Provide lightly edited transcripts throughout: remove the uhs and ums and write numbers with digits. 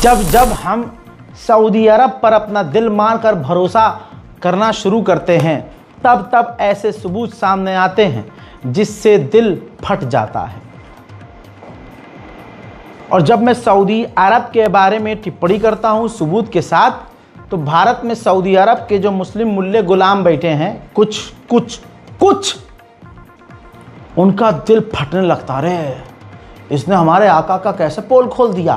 जब जब हम सऊदी अरब पर अपना दिल मानकर भरोसा करना शुरू करते हैं तब तब ऐसे सबूत सामने आते हैं जिससे दिल फट जाता है। और जब मैं सऊदी अरब के बारे में टिप्पणी करता हूं सबूत के साथ, तो भारत में सऊदी अरब के जो मुस्लिम मुल्ले गुलाम बैठे हैं कुछ उनका दिल फटने लगता रे, इसने हमारे आका का कैसे पोल खोल दिया।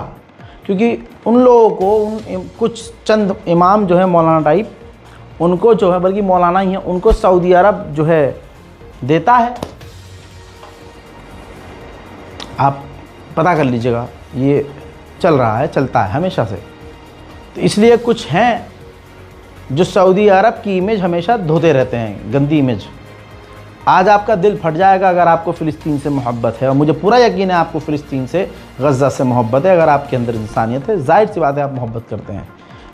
क्योंकि उन लोगों को कुछ चंद इमाम जो है मौलाना टाइप, उनको जो है, बल्कि मौलाना ही है, उनको सऊदी अरब जो है देता है। आप पता कर लीजिएगा, ये चल रहा है, चलता है हमेशा से। तो इसलिए कुछ हैं जो सऊदी अरब की इमेज हमेशा धोते रहते हैं, गंदी इमेज। आज आपका दिल फट जाएगा अगर आपको फ़िलिस्तीन से मोहब्बत है, और मुझे पूरा यकीन है आपको फ़िलिस्तीन से, गज़ा से मोहब्बत है। अगर आपके अंदर इंसानियत है, जाहिर सी बात है आप मोहब्बत करते हैं।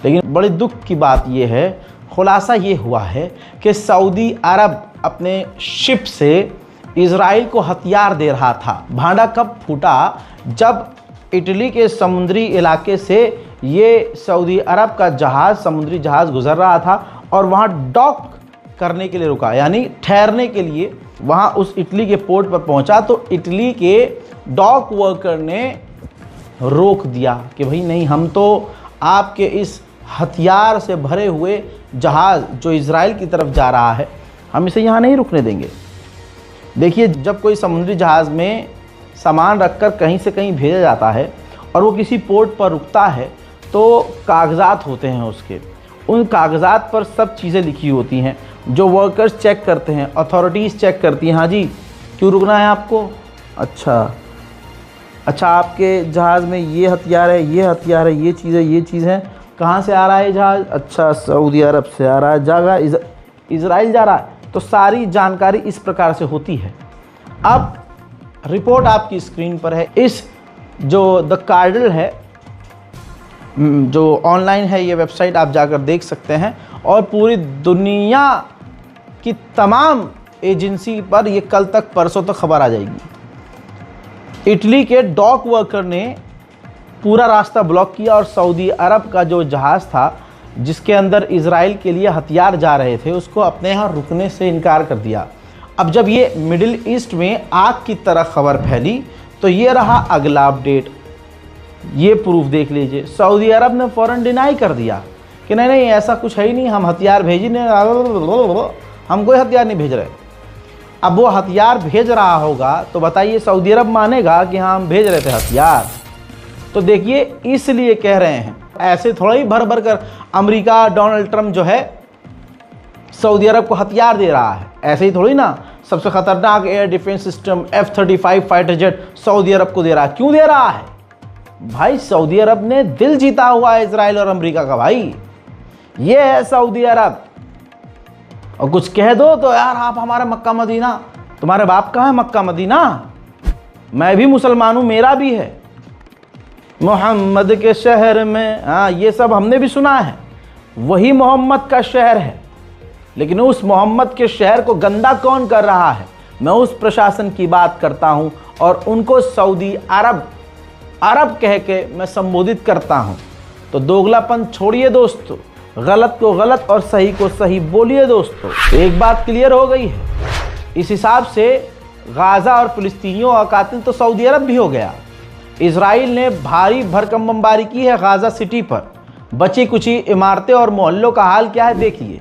लेकिन बड़ी दुख की बात यह है, खुलासा ये हुआ है कि सऊदी अरब अपने शिप से इज़राइल को हथियार दे रहा था। भांडा कब फूटा? जब इटली के समुद्री इलाके से ये सऊदी अरब का जहाज़, समुद्री जहाज़ गुजर रहा था और वहाँ डॉक करने के लिए रुका, यानी ठहरने के लिए वहाँ उस इटली के पोर्ट पर पहुँचा। तो इटली के डॉक वर्कर ने रोक दिया कि भाई नहीं, हम तो आपके इस हथियार से भरे हुए जहाज़ जो इज़राइल की तरफ जा रहा है, हम इसे यहाँ नहीं रुकने देंगे। देखिए, जब कोई समुद्री जहाज़ में सामान रखकर कहीं से कहीं भेजा जाता है और वो किसी पोर्ट पर रुकता है, तो कागज़ात होते हैं उसके, उन कागज़ात पर सब चीज़ें लिखी होती हैं। जो वर्कर्स चेक करते हैं, अथॉरिटीज़ चेक करती हैं, हाँ जी क्यों रुकना है आपको, अच्छा आपके जहाज़ में ये हथियार है, ये हथियार है, ये चीज़ है, कहाँ से आ रहा है जहाज़, अच्छा सऊदी अरब से आ रहा है, जागा इज़राइल जा रहा है। तो सारी जानकारी इस प्रकार से होती है। अब रिपोर्ट आपकी स्क्रीन पर है। इस जो द कार्डिल है, जो ऑनलाइन है, ये वेबसाइट आप जाकर देख सकते हैं, और पूरी दुनिया की तमाम एजेंसी पर ये कल तक, परसों तक खबर आ जाएगी। इटली के डॉक वर्कर ने पूरा रास्ता ब्लॉक किया और सऊदी अरब का जो जहाज़ था जिसके अंदर इज़राइल के लिए हथियार जा रहे थे, उसको अपने यहाँ रुकने से इनकार कर दिया। अब जब ये मिडिल ईस्ट में आग की तरह खबर फैली, तो ये रहा अगला अपडेट। ये प्रूफ देख लीजिए, सऊदी अरब ने फ़ौरन डिनाई कर दिया कि नहीं ऐसा कुछ है ही नहीं, हम हथियार भेज नहीं, हम कोई हथियार नहीं भेज रहे। अब वो हथियार भेज रहा होगा तो बताइए सऊदी अरब मानेगा कि हाँ हम भेज रहे थे हथियार? तो देखिए, इसलिए कह रहे हैं, ऐसे थोड़ा ही भर भर कर अमेरिका, डोनाल्ड ट्रम्प जो है सऊदी अरब को हथियार दे रहा है, ऐसे ही थोड़ी ना। सबसे खतरनाक air defence system F-35 fighter jet Saudi अरब को दे रहा है। क्यों दे रहा है भाई? सऊदी अरब ने दिल जीता हुआ है इजराइल और अमेरिका का भाई, ये है सऊदी अरब। और कुछ कह दो तो यार आप हमारा मक्का मदीना, तुम्हारे बाप का है मक्का मदीना? मैं भी मुसलमान हूं, मेरा भी है, मोहम्मद के शहर में, हाँ ये सब हमने भी सुना है, वही मोहम्मद का शहर है। लेकिन उस मोहम्मद के शहर को गंदा कौन कर रहा है? मैं उस प्रशासन की बात करता हूं और उनको सऊदी अरब कह के मैं संबोधित करता हूं। तो दोगलापन छोड़िए दोस्तों, गलत को गलत और सही को सही बोलिए दोस्तों। एक बात क्लियर हो गई है, इस हिसाब से गाज़ा और फिलिस्तीनियों का कातिल तो सऊदी अरब भी हो गया। इजराइल ने भारी भरकम बमबारी की है गाज़ा सिटी पर, बची कुची इमारतें और मोहल्लों का हाल क्या है देखिए।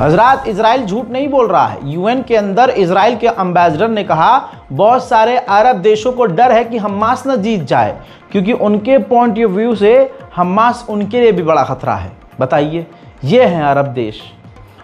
हजरात, इजराइल झूठ नहीं बोल रहा है। यूएन के अंदर इजराइल के एम्बेसडर ने कहा बहुत सारे अरब देशों को डर है कि हमास न जीत जाए, क्योंकि उनके पॉइंट ऑफ व्यू से हमास उनके लिए भी बड़ा खतरा है। बताइए, ये हैं अरब देश,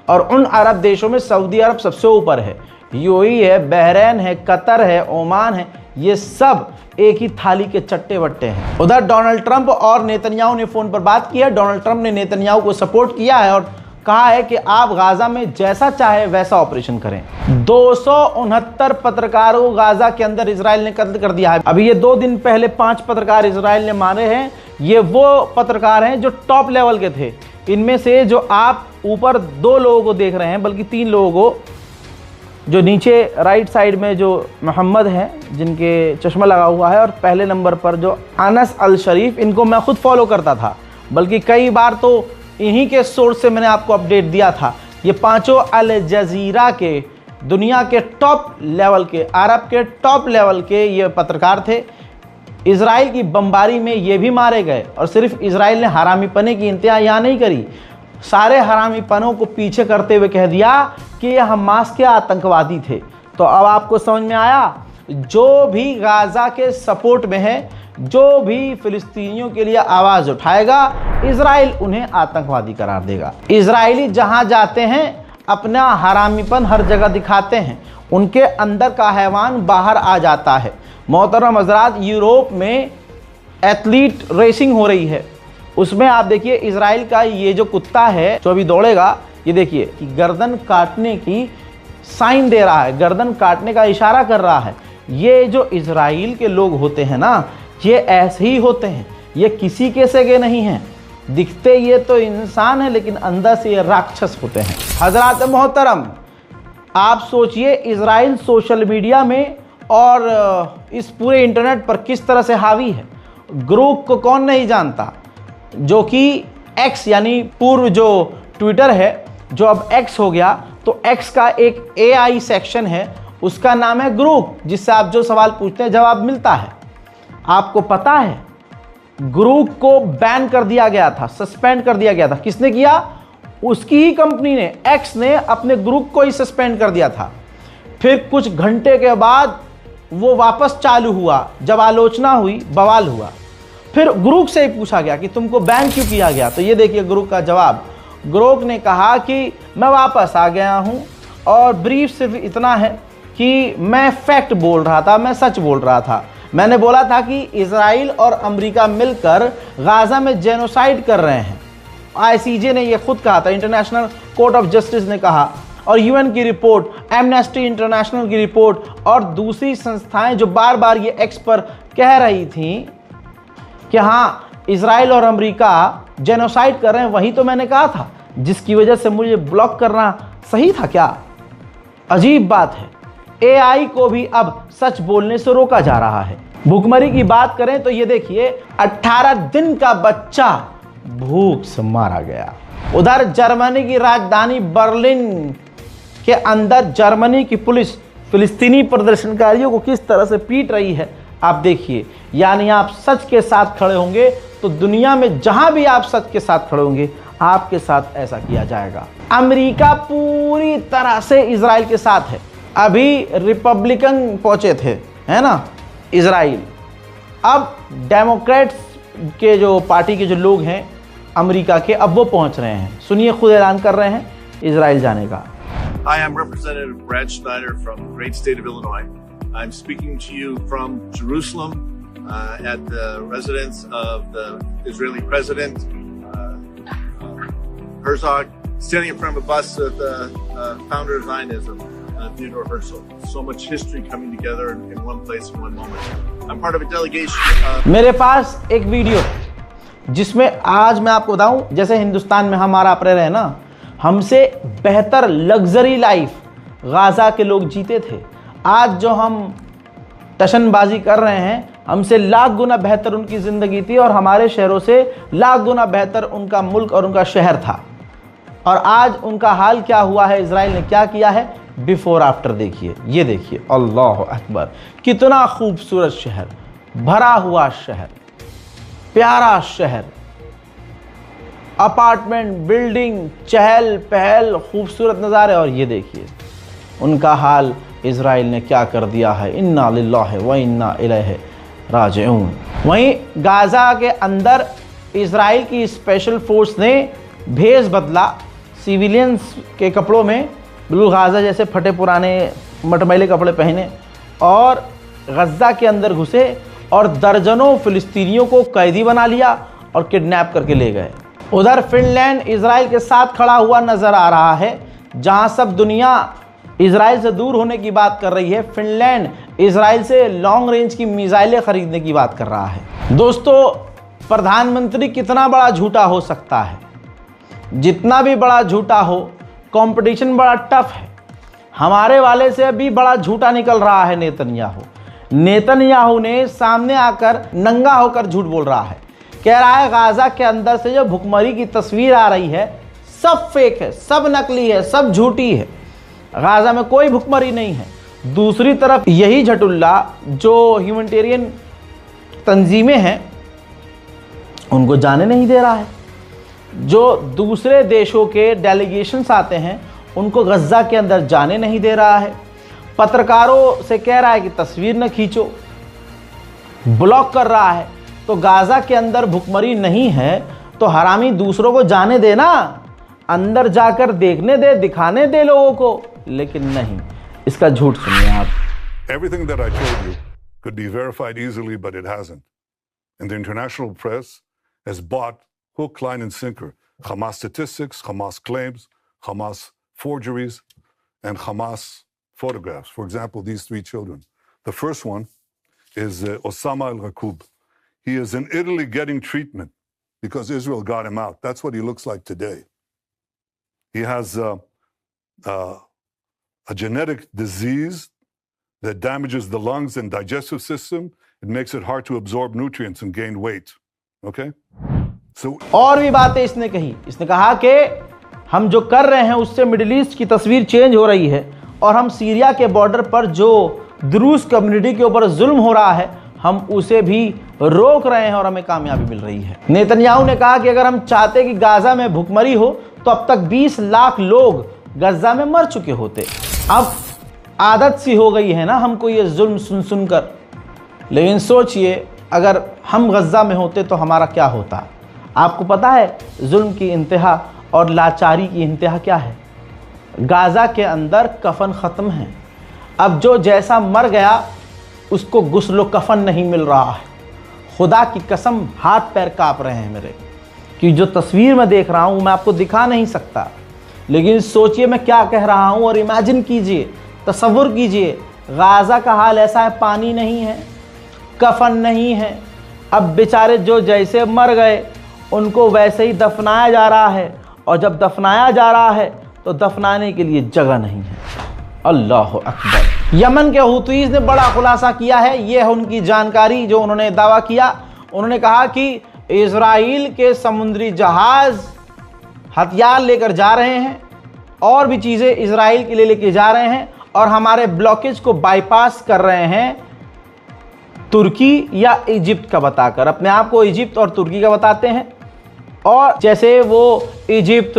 और उन अरब देशों में सऊदी अरब सबसे ऊपर है, यूएई है, बहरीन है, कतर है, ओमान है, ये सब एक ही थाली के चट्टे बट्टे हैं। उधर डोनाल्ड ट्रंप और नेतन्याहू ने फ़ोन पर बात की है। डोनाल्ड ट्रंप ने नेतन्याहू को सपोर्ट किया है और कहा है कि आप गाजा में जैसा चाहे वैसा ऑपरेशन करें। 269 पत्रकारों को गाजा के अंदर इजराइल ने कत्ल कर दिया है। अभी ये 2 दिन पहले 5 पत्रकार इजराइल ने मारे हैं। ये वो पत्रकार हैं जो टॉप लेवल के थे। इनमें से जो आप ऊपर 2 लोगों को देख रहे हैं, बल्कि 3 लोगों को, जो नीचे राइट साइड में जो मोहम्मद हैं जिनके चश्मा लगा हुआ है, और पहले नंबर पर जो अनस अल शरीफ, इनको मैं खुद फॉलो करता था, बल्कि कई बार तो इन्हीं के सोर्स से मैंने आपको अपडेट दिया था। ये पांचों अल जजीरा के, दुनिया के टॉप लेवल के, अरब के टॉप लेवल के ये पत्रकार थे। इजराइल की बमबारी में ये भी मारे गए। और सिर्फ इजराइल ने हरामीपने की इंतहा यहाँ नहीं करी, सारे हरामीपनों को पीछे करते हुए कह दिया कि ये हमास के आतंकवादी थे। तो अब आपको समझ में आया, जो भी गाजा के सपोर्ट में है, जो भी फिलिस्तीनियों के लिए आवाज़ उठाएगा, इजराइल उन्हें आतंकवादी करार देगा। इजरायली जहां जाते हैं अपना हरामीपन हर जगह दिखाते हैं, उनके अंदर का हैवान बाहर आ जाता है। मोहतरम हज़रात, यूरोप में एथलीट रेसिंग हो रही है, उसमें आप देखिए इजराइल का ये जो कुत्ता है जो अभी दौड़ेगा, ये देखिए कि गर्दन काटने की साइन दे रहा है, गर्दन काटने का इशारा कर रहा है। ये जो इजराइल के लोग होते हैं ना, ये ऐसे ही होते हैं, ये किसी के सगे नहीं हैं। दिखते ये तो इंसान है, लेकिन अंदर से ये राक्षस होते हैं। हजरात मोहतरम, आप सोचिए इजराइल सोशल मीडिया में और इस पूरे इंटरनेट पर किस तरह से हावी है। ग्रुप को कौन नहीं जानता, जो कि एक्स यानी पूर्व जो ट्विटर है, जो अब एक्स हो गया, तो एक्स का एक AI सेक्शन है, उसका नाम है ग्रुप, जिससे आप जो सवाल पूछते हैं जवाब मिलता है। आपको पता है ग्रुप को बैन कर दिया गया था, सस्पेंड कर दिया गया था। किसने किया? उसकी ही कंपनी ने, एक्स ने अपने ग्रुप को ही सस्पेंड कर दिया था। फिर कुछ घंटे के बाद वो वापस चालू हुआ, जब आलोचना हुई, बवाल हुआ। फिर ग्रुप से ही पूछा गया कि तुमको बैन क्यों किया गया, तो ये देखिए ग्रुप का जवाब। ग्रुप ने कहा कि मैं वापस आ गया हूं और ब्रीफ सिर्फ इतना है कि मैं फैक्ट बोल रहा था, मैं सच बोल रहा था। मैंने बोला था कि इजराइल और अमेरिका मिलकर गाजा में जेनोसाइड कर रहे हैं। ICJ ने यह खुद कहा था, इंटरनेशनल कोर्ट ऑफ जस्टिस ने कहा, और UN की रिपोर्ट, एमनेस्टी इंटरनेशनल की रिपोर्ट और दूसरी संस्थाएं जो बार बार ये एक्स पर कह रही थी कि हाँ इजराइल और अमेरिका जेनोसाइड कर रहे हैं, वही तो मैंने कहा था, जिसकी वजह से मुझे ब्लॉक करना सही था क्या? अजीब बात है, AI को भी अब सच बोलने से रोका जा रहा है। भूखमरी की बात करें तो ये देखिए 18 दिन का बच्चा भूख से मारा गया। उधर जर्मनी की राजधानी बर्लिन के अंदर जर्मनी की पुलिस फिलिस्तीनी प्रदर्शनकारियों को किस तरह से पीट रही है, आप देखिए। यानी आप सच के साथ खड़े होंगे तो दुनिया में जहां भी आप सच के साथ खड़े होंगे, आपके साथ ऐसा किया जाएगा। अमेरिका पूरी तरह से इजराइल के साथ है। अभी रिपब्लिकन पहुंचे थे, है ना, इजराइल। अब डेमोक्रेट्स के जो पार्टी के जो लोग हैं अमेरिका के, अब वो पहुंच रहे हैं। सुनिए, खुद ऐलान कर रहे हैं इजराइल जाने का। Hi, I'm Representative Brad Schneider from the great state of Illinois. I'm speaking to you from Jerusalem at the residence of the Israeli President Herzog, standing in front of a bus of the founder of Zionism, Theodore Herzl. So much history coming together in one place in one moment. I'm part of a delegation. मेरे पास एक video जिसमें आज मैं आपको बताऊं, जैसे हिंदुस्तान में हमारा आप रह रहे हैं ना, हमसे बेहतर लग्जरी लाइफ गाजा के लोग जीते थे। आज जो हम टशनबाजी कर रहे हैं, हमसे लाख गुना बेहतर उनकी ज़िंदगी थी, और हमारे शहरों से लाख गुना बेहतर उनका मुल्क और उनका शहर था। और आज उनका हाल क्या हुआ है, इजराइल ने क्या किया है, बिफोर आफ्टर देखिए। ये देखिए, अल्लाह अकबर, कितना खूबसूरत शहर, भरा हुआ शहर, प्यारा शहर, अपार्टमेंट, बिल्डिंग, चहल पहल, खूबसूरत नज़ारे। और ये देखिए उनका हाल इजराइल ने क्या कर दिया है। इन्ना लिल्लाहि व इन्ना इलैहि राजिऊन। वहीं गाज़ा के अंदर इजराइल की स्पेशल फोर्स ने भेष बदला, सिविलियंस के कपड़ों में, बिल्कुल गाज़ा जैसे फटे पुराने मटमैले कपड़े पहने, और गज़ा के अंदर घुसे और दर्जनों फिलिस्तीनियों को कैदी बना लिया और किडनैप करके ले गए। उधर फिनलैंड इजराइल के साथ खड़ा हुआ नजर आ रहा है। जहां सब दुनिया इजराइल से दूर होने की बात कर रही है, फिनलैंड इजराइल से लॉन्ग रेंज की मिसाइलें खरीदने की बात कर रहा है। दोस्तों, प्रधानमंत्री कितना बड़ा झूठा हो सकता है? जितना भी बड़ा झूठा हो, कंपटीशन बड़ा टफ है। हमारे वाले से भी बड़ा झूठा निकल रहा है नेतन्याहू ने सामने आकर नंगा होकर झूठ बोल रहा है। कह रहा है गाजा के अंदर से जो भुखमरी की तस्वीर आ रही है सब फेक है, सब नकली है, सब झूठी है। गाजा में कोई भुखमरी नहीं है। दूसरी तरफ यही झटुल्ला जो ह्यूमैनिटेरियन तंजीमें हैं उनको जाने नहीं दे रहा है। जो दूसरे देशों के डेलीगेशंस आते हैं उनको गज़ा के अंदर जाने नहीं दे रहा है। पत्रकारों से कह रहा है कि तस्वीर न खींचो, ब्लॉक कर रहा है। तो गाजा के अंदर भुखमरी नहीं है तो हरामी दूसरों को जाने देना, अंदर जाकर देखने दे, दिखाने दे लोगों को, लेकिन नहीं, इसका झूठ सुनिए आप। Everything that I told you could be verified easily, but it hasn't. And the international press has bought hook, line, and sinker Hamas statistics, Hamas claims, Hamas forgeries, and Hamas photographs. For example, these 3 children. The first one is Osama al-Rakoub. He is in Italy getting treatment because Israel got him out. That's what he looks like today. He has a genetic disease that damages the lungs and digestive system. It makes it hard to absorb nutrients and gain weight. Okay? So और भी बातें इसने कही। इसने कहा कि हम जो कर रहे हैं उससे मिडिल ईस्ट की तस्वीर चेंज हो रही है और हम सीरिया के बॉर्डर पर जो द्रूस कम्युनिटी के ऊपर जुल्म हो रहा है हम उसे भी रोक रहे हैं और हमें कामयाबी मिल रही है। नेतन्याहू ने कहा कि अगर हम चाहते कि गाजा में भुखमरी हो तो अब तक 20 लाख लोग गज़ा में मर चुके होते। अब आदत सी हो गई है ना हमको ये जुल्म सुन सुन कर। लेकिन सोचिए अगर हम गज़ा में होते तो हमारा क्या होता। आपको पता है जुल्म की इंतहा और लाचारी की इंतहा क्या है? गाज़ा के अंदर कफन ख़त्म है। अब जो जैसा मर गया उसको गुस्ल कफन नहीं मिल रहा है। खुदा की कसम हाथ पैर काँप रहे हैं मेरे, कि जो तस्वीर मैं देख रहा हूँ मैं आपको दिखा नहीं सकता। लेकिन सोचिए मैं क्या कह रहा हूँ और इमेजिन कीजिए, तसव्वुर कीजिए। गाज़ा का हाल ऐसा है, पानी नहीं है, कफन नहीं है। अब बेचारे जो जैसे मर गए उनको वैसे ही दफनाया जा रहा है, और जब दफनाया जा रहा है तो दफनाने के लिए जगह नहीं है। अल्लाह अकबर। यमन के हुतीज़ ने बड़ा खुलासा किया है। ये है उनकी जानकारी जो उन्होंने दावा किया। उन्होंने कहा कि इजराइल के समुद्री जहाज़ हथियार लेकर जा रहे हैं और भी चीज़ें इजराइल के लिए लेके जा रहे हैं और हमारे ब्लॉकेज को बाईपास कर रहे हैं तुर्की या इजिप्ट का बताकर। अपने आप को इजिप्ट और तुर्की का बताते हैं, और जैसे वो इजिप्ट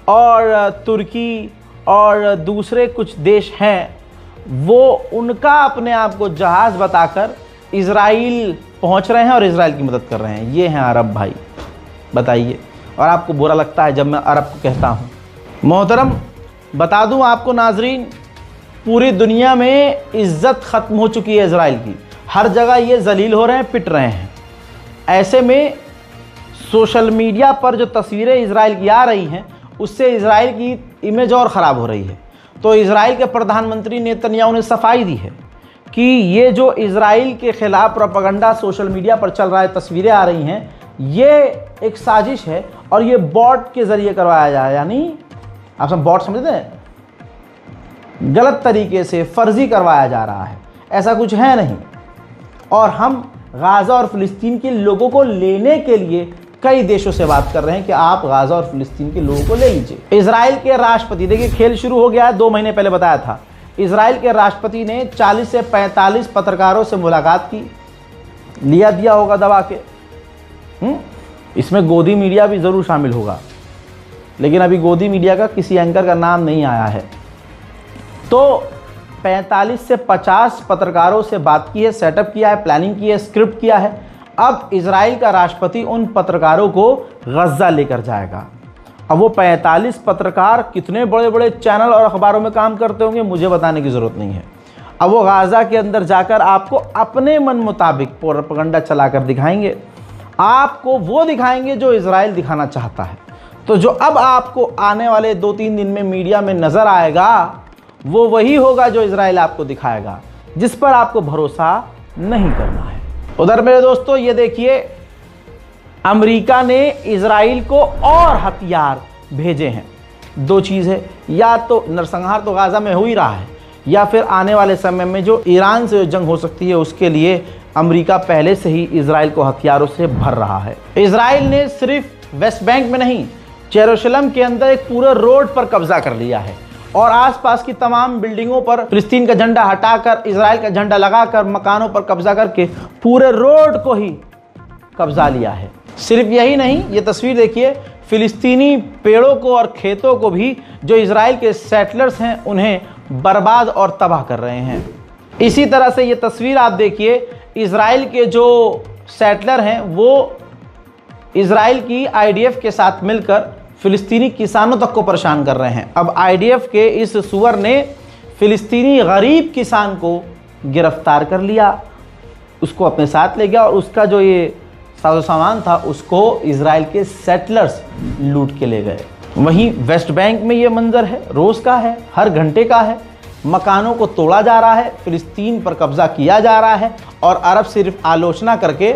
और तुर्की और दूसरे कुछ देश हैं वो उनका अपने आप को जहाज़ बताकर इजराइल पहुंच रहे हैं और इजराइल की मदद कर रहे हैं। ये हैं अरब भाई, बताइए। और आपको बुरा लगता है जब मैं अरब को कहता हूँ। मोहतरम, बता दूँ आपको नाजरीन, पूरी दुनिया में इज़्ज़त ख़त्म हो चुकी है इजराइल की। हर जगह ये जलील हो रहे हैं, पिट रहे हैं। ऐसे में सोशल मीडिया पर जो तस्वीरें इजराइल की आ रही हैं उससे इजराइल की इमेज और ख़राब हो रही है। तो इजराइल के प्रधानमंत्री नेतन्याहू ने सफाई दी है कि ये जो इजराइल के ख़िलाफ़ प्रोपेगेंडा सोशल मीडिया पर चल रहा है, तस्वीरें आ रही हैं, ये एक साजिश है और ये बॉट के ज़रिए करवाया जाए। यानी आप सब बॉट समझते हैं, गलत तरीके से फर्जी करवाया जा रहा है, ऐसा कुछ है नहीं। और हम गाज़ा और फ़िलिस्तीन के लोगों को लेने के लिए कई देशों से बात कर रहे हैं कि आप गाज़ा और फ़िलिस्तीन के लोगों को ले लीजिए। इजराइल के राष्ट्रपति, देखिए खेल शुरू हो गया है, 2 महीने पहले बताया था। इजराइल के राष्ट्रपति ने 40 से 45 पत्रकारों से मुलाकात की, लिया दिया होगा दबा के। इसमें गोदी मीडिया भी ज़रूर शामिल होगा, लेकिन अभी गोदी मीडिया का किसी एंकर का नाम नहीं आया है। तो 45 से 50 पत्रकारों से बात की है, सेटअप किया है, प्लानिंग की है, स्क्रिप्ट किया है। अब इजराइल का राष्ट्रपति उन पत्रकारों को गज़ा लेकर जाएगा। अब वो 45 पत्रकार कितने बड़े बड़े चैनल और अखबारों में काम करते होंगे मुझे बताने की ज़रूरत नहीं है। अब वो गाज़ा के अंदर जाकर आपको अपने मन मुताबिक प्रोपेगेंडा चलाकर दिखाएंगे, आपको वो दिखाएंगे जो इजराइल दिखाना चाहता है। तो जो अब आपको आने वाले 2-3 दिन में मीडिया में नजर आएगा वो वही होगा जो इजराइल आपको दिखाएगा, जिस पर आपको भरोसा नहीं करना है। उधर मेरे दोस्तों ये देखिए, अमेरिका ने इजराइल को और हथियार भेजे हैं। 2 चीज़ है, या तो नरसंहार तो गाजा में हो ही रहा है, या फिर आने वाले समय में जो ईरान से जंग हो सकती है उसके लिए अमेरिका पहले से ही इजराइल को हथियारों से भर रहा है। इजराइल ने सिर्फ वेस्ट बैंक में नहीं, जेरूशलम के अंदर एक पूरे रोड पर कब्जा कर लिया है और आसपास की तमाम बिल्डिंगों पर फिलिस्तीन का झंडा हटाकर इजराइल का झंडा लगाकर मकानों पर कब्जा करके पूरे रोड को ही कब्जा लिया है। सिर्फ यही नहीं, ये तस्वीर देखिए, फिलिस्तीनी पेड़ों को और खेतों को भी जो इजराइल के सेटलर्स हैं उन्हें बर्बाद और तबाह कर रहे हैं। इसी तरह से ये तस्वीर आप देखिए, इजराइल के जो सेटलर हैं वो इजराइल की आईडीएफ के साथ मिलकर फिलिस्तीनी किसानों तक को परेशान कर रहे हैं। अब आईडीएफ के इस सुअर ने फिलिस्तीनी गरीब किसान को गिरफ्तार कर लिया, उसको अपने साथ ले गया और उसका जो ये साजो सामान था उसको इजराइल के सेटलर्स लूट के ले गए। वहीं वेस्ट बैंक में ये मंजर है, रोज़ का है, हर घंटे का है। मकानों को तोड़ा जा रहा है, फिलिस्तीन पर कब्जा किया जा रहा है और अरब सिर्फ आलोचना करके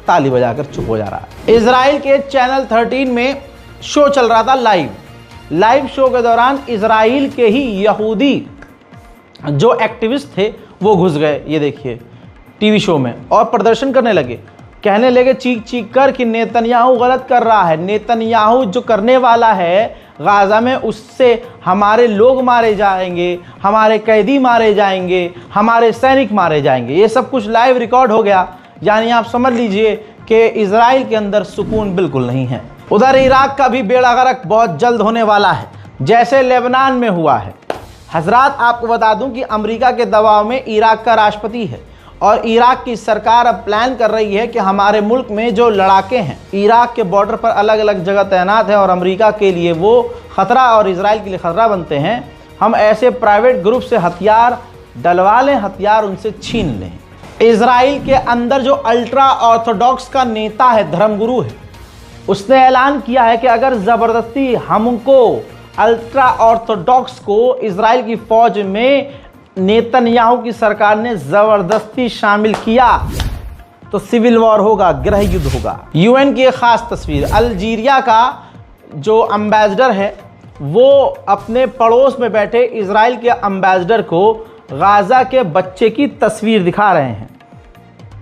ताली बजाकर चुप हो जा रहा है। इजराइल के चैनल 13 में शो चल रहा था लाइव शो के दौरान इजराइल के ही यहूदी जो एक्टिविस्ट थे वो घुस गए, ये देखिए, टीवी शो में और प्रदर्शन करने लगे, कहने लगे चीख चीख कर कि नेतन्याहू गलत कर रहा है, नेतन्याहू जो करने वाला है गाजा में उससे हमारे लोग मारे जाएंगे, हमारे कैदी मारे जाएंगे, हमारे सैनिक मारे जाएंगे। ये सब कुछ लाइव रिकॉर्ड हो गया, यानी आप समझ लीजिए कि इजराइल के अंदर सुकून बिल्कुल नहीं है। उधर इराक का भी बेड़ा गर्क बहुत जल्द होने वाला है, जैसे लेबनान में हुआ है। हजरात, आपको बता दूं कि अमेरिका के दबाव में इराक का राष्ट्रपति है और इराक की सरकार अब प्लान कर रही है कि हमारे मुल्क में जो लड़ाके हैं इराक के बॉर्डर पर अलग अलग जगह तैनात हैं और अमेरिका के लिए वो ख़तरा और इजराइल के लिए ख़तरा बनते हैं, हम ऐसे प्राइवेट ग्रुप से हथियार डलवा लें, हथियार उनसे छीन लें। इजराइल के अंदर जो अल्ट्रा ऑर्थोडॉक्स का नेता है, धर्मगुरु है, उसने ऐलान किया है कि अगर ज़बरदस्ती हमको अल्ट्रा ऑर्थोडॉक्स को इजराइल की फ़ौज में नेतन्याहू की सरकार ने ज़बरदस्ती शामिल किया तो सिविल वॉर होगा, गृह युद्ध होगा। यूएन की एक ख़ास तस्वीर, अल्जीरिया का जो एम्बेसडर है वो अपने पड़ोस में बैठे इजराइल के एम्बेसडर को गाज़ा के बच्चे की तस्वीर दिखा रहे हैं।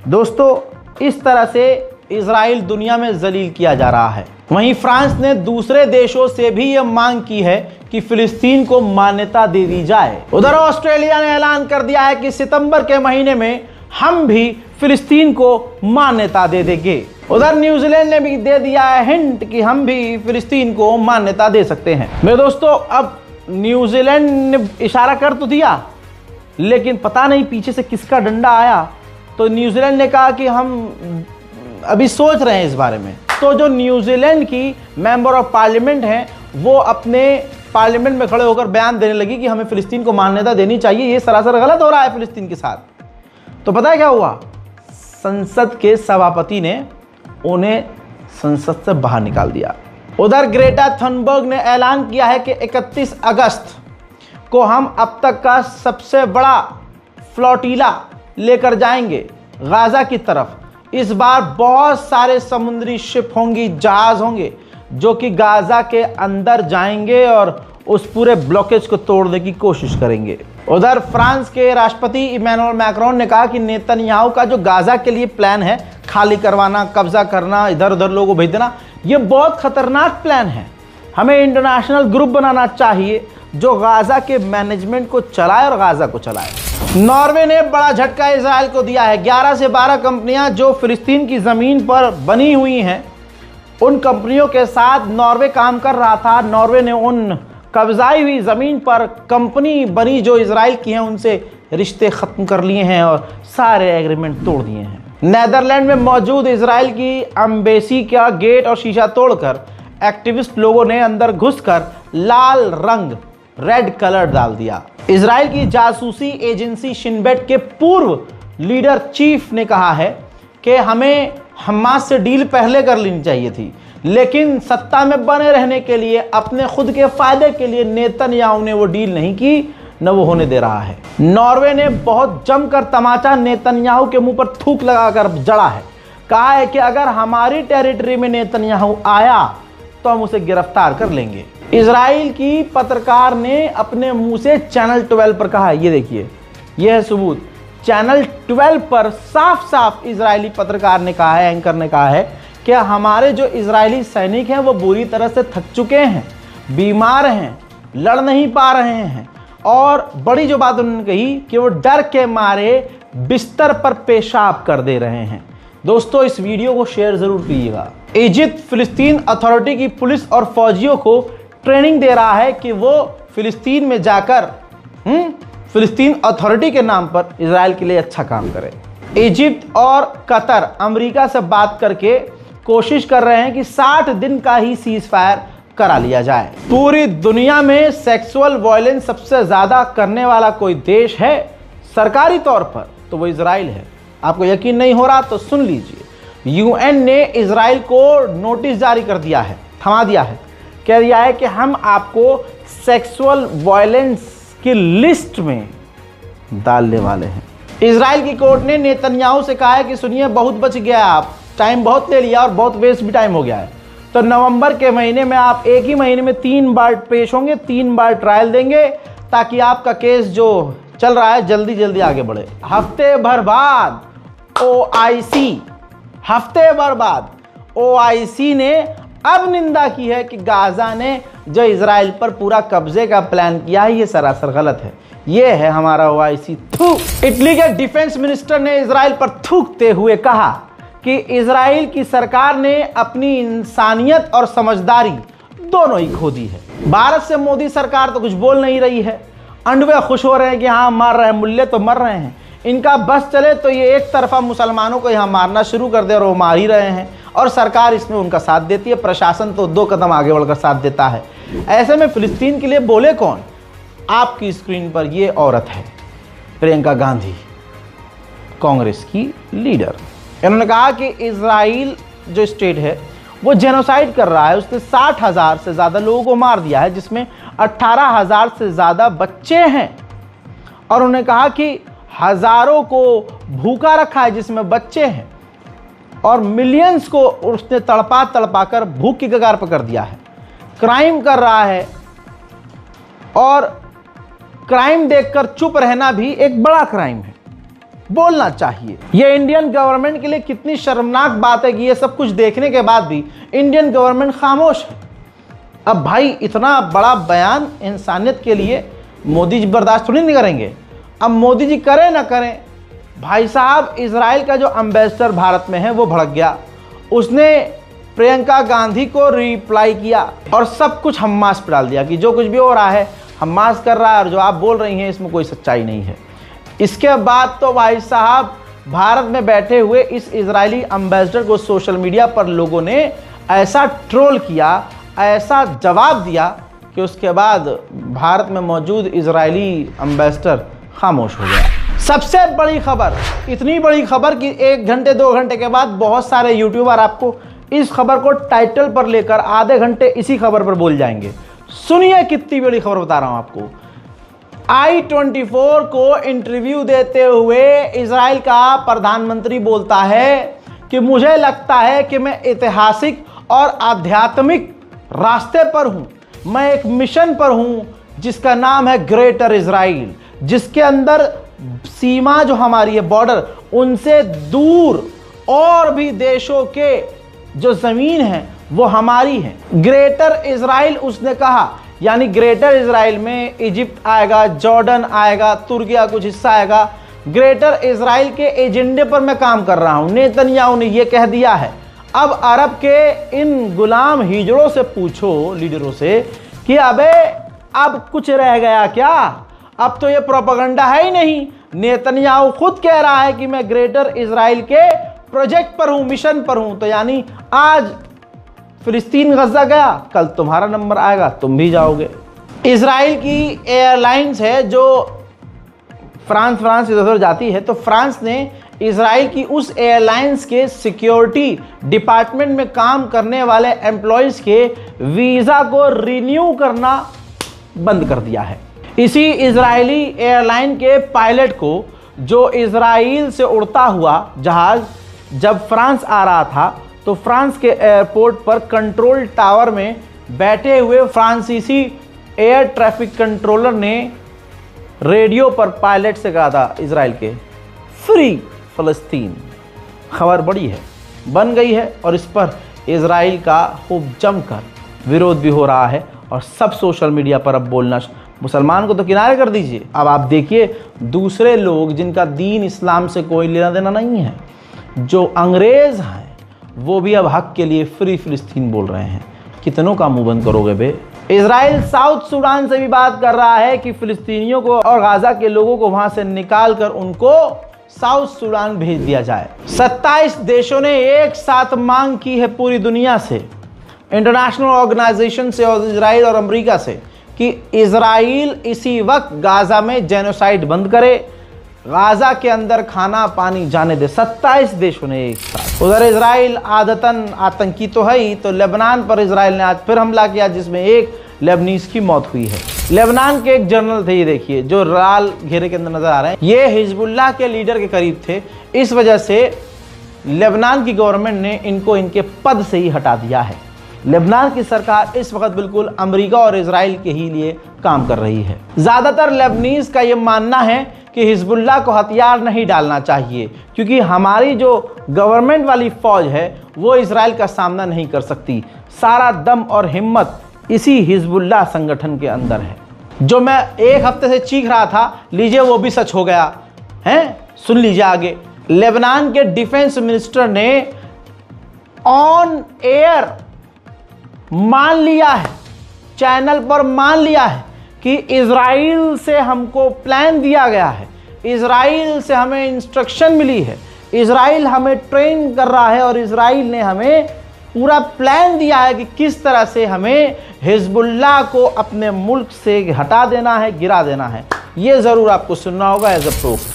दोस्तों, इस तरह से इजराइल दुनिया में जलील किया जा रहा है। वहीं फ्रांस ने दूसरे देशों से भी यह मांग की है कि फिलिस्तीन को मान्यता दे दी जाए। उधर ऑस्ट्रेलिया ने ऐलान कर दिया है कि सितंबर के महीने में हम भी फिलिस्तीन को मान्यता दे देंगे। उधर न्यूजीलैंड ने भी दे दिया है हिंट कि हम भी फिलिस्तीन को मान्यता दे सकते हैं। मेरे दोस्तों, अब न्यूजीलैंड ने इशारा कर तो दिया, लेकिन पता नहीं पीछे से किसका डंडा आया, तो न्यूजीलैंड ने कहा कि हम अभी सोच रहे हैं इस बारे में। तो जो न्यूजीलैंड की मेंबर ऑफ पार्लियामेंट हैं वो अपने पार्लियामेंट में खड़े होकर बयान देने लगी कि हमें फिलिस्तीन को मान्यता देनी चाहिए, ये सरासर गलत हो रहा है फिलिस्तीन के साथ। तो पता है क्या हुआ? संसद के सभापति ने उन्हें संसद से बाहर निकाल दिया। उधर ग्रेटा थनबर्ग ने ऐलान किया है कि 31 अगस्त को हम अब तक का सबसे बड़ा फ्लोटिला लेकर जाएंगे गाजा की तरफ। इस बार बहुत सारे समुद्री शिप होंगी, जहाज होंगे जो कि गाजा के अंदर जाएंगे और उस पूरे ब्लॉकेज को तोड़ने की कोशिश करेंगे। उधर फ्रांस के राष्ट्रपति इमैनुअल मैक्रोन ने कहा कि नेतन्याहू का जो गाजा के लिए प्लान है, खाली करवाना, कब्जा करना, इधर उधर लोगों को भेज देना, ये बहुत खतरनाक प्लान है। हमें इंटरनेशनल ग्रुप बनाना चाहिए जो गाजा के मैनेजमेंट को चलाए और गाजा को चलाए। नॉर्वे ने बड़ा झटका इजराइल को दिया है। 11 से 12 कंपनियां जो फिलिस्तीन की ज़मीन पर बनी हुई हैं, उन कंपनियों के साथ नॉर्वे काम कर रहा था। नॉर्वे ने उन कब्जाई हुई ज़मीन पर कंपनी बनी जो इजराइल की हैं, उनसे रिश्ते ख़त्म कर लिए हैं और सारे एग्रीमेंट तोड़ दिए हैं। नेदरलैंड में मौजूद इजराइल की एम्बेसी का गेट और शीशा तोड़कर एक्टिविस्ट लोगों ने अंदर घुसकर लाल रंग, रेड कलर डाल दिया। इजराइल की जासूसी एजेंसी शिन बेट के पूर्व लीडर चीफ ने कहा है कि हमें हमास से डील पहले कर लेनी चाहिए थी, लेकिन सत्ता में बने रहने के लिए, अपने खुद के फायदे के लिए नेतन्याहू ने वो डील नहीं की, न वो होने दे रहा है। नॉर्वे ने बहुत जमकर तमाचा नेतन्याहू के मुंह पर थूक लगाकर जड़ा है। कहा है कि अगर हमारी टेरिटरी में नेतन्याहू आया तो हम उसे गिरफ्तार कर लेंगे। इजराइल की पत्रकार ने अपने मुंह से चैनल 12 पर कहा है, ये देखिए, यह है सबूत। चैनल 12 पर साफ साफ इजरायली पत्रकार ने कहा है, एंकर ने कहा है कि हमारे जो इजरायली सैनिक हैं वो बुरी तरह से थक चुके हैं, बीमार हैं, लड़ नहीं पा रहे हैं, और बड़ी जो बात उन्होंने कही कि वो डर के मारे बिस्तर पर पेशाब कर दे रहे हैं। दोस्तों, इस वीडियो को शेयर जरूर कीजिएगा। इजिप्ट फिलिस्तीन अथॉरिटी की पुलिस और फौजियों को ट्रेनिंग दे रहा है कि वो फिलिस्तीन में जाकर फिलिस्तीन अथॉरिटी के नाम पर इजराइल के लिए अच्छा काम करे। इजिप्ट और कतर अमेरिका से बात करके कोशिश कर रहे हैं कि 60 दिन का ही सीज फायर करा लिया जाए। पूरी दुनिया में सेक्सुअल वायलेंस सबसे ज्यादा करने वाला कोई देश है सरकारी तौर पर, तो वो इजराइल है। आपको यकीन नहीं हो रहा तो सुन लीजिए। यूएन ने इजराइल को नोटिस जारी कर दिया है, थमा दिया है, कह दिया है कि हम आपको सेक्सुअल वायलेंस की लिस्ट में डालने वाले हैं। इजराइल की कोर्ट ने नेतन्याहू से कहा है कि सुनिए, बहुत बच गया, आप टाइम बहुत ले लिया और बहुत वेस्ट भी टाइम हो गया है, तो नवंबर के महीने में आप एक ही महीने में 3 बार पेश होंगे, 3 बार ट्रायल देंगे, ताकि आपका केस जो चल रहा है जल्दी जल्दी आगे बढ़े। हफ्ते भर बाद OIC ने अब निंदा की है कि गाजा ने जो इजराइल पर पूरा कब्जे का प्लान किया है, ये सरासर गलत है। ये है हमारा OIC। इटली के डिफेंस मिनिस्टर ने इजराइल पर थूकते हुए कहा कि इजराइल की सरकार ने अपनी इंसानियत और समझदारी दोनों ही खो दी है। भारत से मोदी सरकार तो कुछ बोल नहीं रही है, अंडवे खुश हो रहे हैं कि हाँ मार रहे हैं, मुल्ले तो मर रहे हैं। इनका बस चले तो ये एक तरफा मुसलमानों को यहाँ मारना शुरू कर दे, और वो मार ही रहे हैं, और सरकार इसमें उनका साथ देती है। प्रशासन तो 2 कदम आगे बढ़कर साथ देता है। ऐसे में फिलिस्तीन के लिए बोले कौन? आपकी स्क्रीन पर ये औरत है, प्रियंका गांधी, कांग्रेस की लीडर। इन्होंने कहा कि इजराइल जो स्टेट है वो जेनोसाइड कर रहा है। उसने 60,000 से ज़्यादा लोगों को मार दिया है, जिसमें 18,000 से ज़्यादा बच्चे हैं, और उन्होंने कहा कि हज़ारों को भूखा रखा है जिसमें बच्चे हैं, और मिलियंस को उसने तड़पा कर भूख की कगार पर कर दिया है। क्राइम कर रहा है, और क्राइम देखकर चुप रहना भी एक बड़ा क्राइम है, बोलना चाहिए। यह इंडियन गवर्नमेंट के लिए कितनी शर्मनाक बात है कि ये सब कुछ देखने के बाद भी इंडियन गवर्नमेंट खामोश है। अब भाई, इतना बड़ा बयान इंसानियत के लिए मोदी जी बर्दाश्त थोड़ी नहीं करेंगे। अब मोदी जी करें ना करें, भाई साहब, इजराइल का जो एम्बेसडर भारत में है वो भड़क गया। उसने प्रियंका गांधी को रिप्लाई किया और सब कुछ हमास पर डाल दिया कि जो कुछ भी हो रहा है हमास कर रहा है, और जो आप बोल रही हैं इसमें कोई सच्चाई नहीं है। इसके बाद तो भाई साहब, भारत में बैठे हुए इस इजरायली एम्बेसडर को सोशल मीडिया पर लोगों ने ऐसा ट्रोल किया, ऐसा जवाब दिया कि उसके बाद भारत में मौजूद इजरायली एम्बेसडर खामोश हो गया। सबसे बड़ी खबर, इतनी बड़ी खबर कि 1 घंटे 2 घंटे के बाद बहुत सारे यूट्यूबर आपको इस खबर को टाइटल पर लेकर आधे घंटे इसी खबर पर बोल जाएंगे। सुनिए कितनी बड़ी खबर बता रहा हूं आपको। I24 को इंटरव्यू देते हुए इजराइल का प्रधानमंत्री बोलता है कि मुझे लगता है कि मैं ऐतिहासिक और आध्यात्मिक रास्ते पर हूं, मैं एक मिशन पर हूं जिसका नाम है ग्रेटर इजराइल, जिसके अंदर सीमा जो हमारी है, बॉर्डर, उनसे दूर और भी देशों के जो जमीन है वो हमारी है। ग्रेटर इजराइल उसने कहा, यानी ग्रेटर इजराइल में इजिप्ट आएगा, जॉर्डन आएगा, तुर्की का कुछ हिस्सा आएगा। ग्रेटर इजराइल के एजेंडे पर मैं काम कर रहा हूं, नेतन्याहू ने यह कह दिया है। अब अरब के इन गुलाम हिजड़ों से पूछो, लीडरों से, कि अबे अब कुछ रह गया क्या? अब तो ये प्रोपेगेंडा है ही नहीं। नेतन्याहू खुद कह रहा है कि मैं ग्रेटर इजराइल के प्रोजेक्ट पर हूं, मिशन पर हूं। तो यानी आज फिलिस्तीन गजा गया, कल तुम्हारा नंबर आएगा, तुम भी जाओगे। इजराइल की एयरलाइंस है जो फ्रांस इधर उधर जाती है, तो फ्रांस ने इजराइल की उस एयरलाइंस के सिक्योरिटी डिपार्टमेंट में काम करने वाले एम्प्लॉयज़ के वीज़ा को रिन्यू करना बंद कर दिया है। इसी इजरायली एयरलाइन के पायलट को, जो इजराइल से उड़ता हुआ जहाज़ जब फ्रांस आ रहा था, तो फ्रांस के एयरपोर्ट पर कंट्रोल टावर में बैठे हुए फ्रांसीसी एयर ट्रैफिक कंट्रोलर ने रेडियो पर पायलट से कहा था इजराइल के, फ्री फ़लस्तीन। खबर बड़ी है, बन गई है, और इस पर इजराइल का खूब जमकर विरोध भी हो रहा है और सब सोशल मीडिया पर अब बोलना, मुसलमान को तो किनारे कर दीजिए, अब आप देखिए दूसरे लोग जिनका दीन इस्लाम से कोई लेना देना नहीं है, जो अंग्रेज़ हैं, वो भी अब हक के लिए फ्री फ़लस्तीन बोल रहे हैं। कितनों का मुंह बंद करोगे बे। इजराइल साउथ सूडान से भी बात कर रहा है कि फ़लस्तीनियों को और गाज़ा के लोगों को वहाँ से निकाल कर उनको साउथ सूडान भेज दिया जाए। 27 देशों ने एक साथ मांग की है पूरी दुनिया से, इंटरनेशनल ऑर्गेनाइजेशन से और इजराइल और अमेरिका से, कि इजराइल इसी वक्त गाज़ा में जेनोसाइड बंद करे, गाज़ा के अंदर खाना पानी जाने दे। 27 देशों ने एक साथ। उधर इजराइल आदतन आतंकी तो है ही, तो लेबनान पर इजराइल ने आज फिर हमला किया, जिसमें एक लेबनीज की मौत हुई है। लेबनान के एक जनरल थे, ये देखिए, जो लाल घेरे के अंदर नजर आ रहे हैं, ये हिजबुल्लाह के लीडर के करीब थे। इस वजह से लेबनान की गवर्नमेंट ने इनको इनके पद से ही हटा दिया है। लेबनान की सरकार इस वक्त बिल्कुल अमेरिका और इजराइल के ही लिए काम कर रही है। ज़्यादातर लेबनीज का ये मानना है कि हिजबुल्लाह को हथियार नहीं डालना चाहिए, क्योंकि हमारी जो गवर्नमेंट वाली फ़ौज है वो इजराइल का सामना नहीं कर सकती। सारा दम और हिम्मत इसी हिजबुल्लाह संगठन के अंदर है। जो मैं एक हफ्ते से चीख रहा था, लीजिए वो भी सच हो गया है। सुन लीजिए आगे। लेबनान के डिफेंस मिनिस्टर ने ऑन एयर मान लिया है, चैनल पर मान लिया है कि इजराइल से हमको प्लान दिया गया है, इजराइल से हमें इंस्ट्रक्शन मिली है, इजराइल हमें ट्रेन कर रहा है और इजराइल ने हमें पूरा प्लान दिया है कि किस तरह से हमें हिजबुल्लाह को अपने मुल्क से हटा देना है, गिरा देना है। ये ज़रूर आपको सुनना होगा एज अ प्रूफ।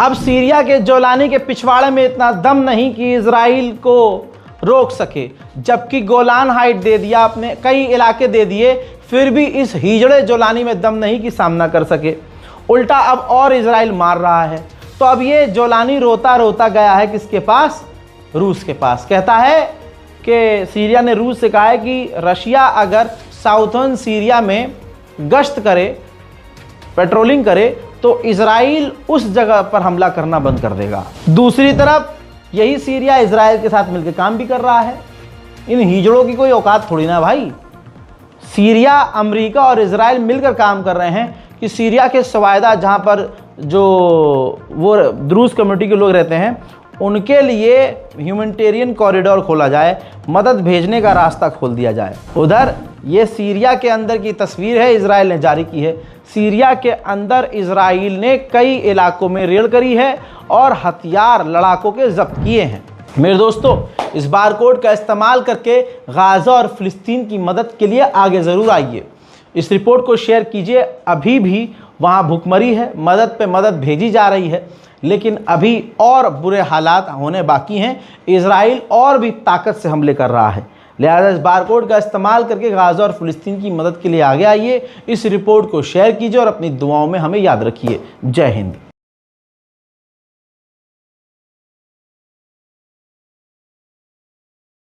अब सीरिया के जोलानी के पिछवाड़े में इतना दम नहीं कि इजराइल को रोक सके, जबकि गोलान हाइट दे दिया आपने, कई इलाके दे दिए, फिर भी इस हिजड़े जोलानी में दम नहीं कि सामना कर सके। उल्टा अब और इजराइल मार रहा है। तो अब ये जोलानी रोता रोता गया है किसके पास? रूस के पास। कहता है कि सीरिया ने रूस से कहा है कि रशिया अगर साउथर्न सीरिया में गश्त करे, पेट्रोलिंग करे, तो इजराइल उस जगह पर हमला करना बंद कर देगा। दूसरी तरफ यही सीरिया इजराइल के साथ मिलकर काम भी कर रहा है। इन हिजड़ों की कोई औकात थोड़ी ना भाई। सीरिया, अमेरिका और इजराइल मिलकर काम कर रहे हैं कि सीरिया के सवायदा, जहां पर जो वो द्रूज कम्युनिटी के लोग रहते हैं, उनके लिए ह्यूमैनिटेरियन कॉरिडोर खोला जाए, मदद भेजने का रास्ता खोल दिया जाए। उधर ये सीरिया के अंदर की तस्वीर है, इजराइल ने जारी की है। सीरिया के अंदर इजराइल ने कई इलाकों में रेड करी है और हथियार लड़ाकों के जब्त किए हैं। मेरे दोस्तों, इस बारकोड का इस्तेमाल करके गाज़ा और फ़लस्तीन की मदद के लिए आगे ज़रूर आइए। इस रिपोर्ट को शेयर कीजिए। अभी भी वहाँ भुखमरी है, मदद पे मदद भेजी जा रही है, लेकिन अभी और बुरे हालात होने बाकी हैं। इजराइल और भी ताकत से हमले कर रहा है। लिहाजा इस बारकोड का इस्तेमाल करके गाज़ा और फ़लस्तीन की मदद के लिए आगे आइए। इस रिपोर्ट को शेयर कीजिए और अपनी दुआओं में हमें याद रखिए। जय हिंद।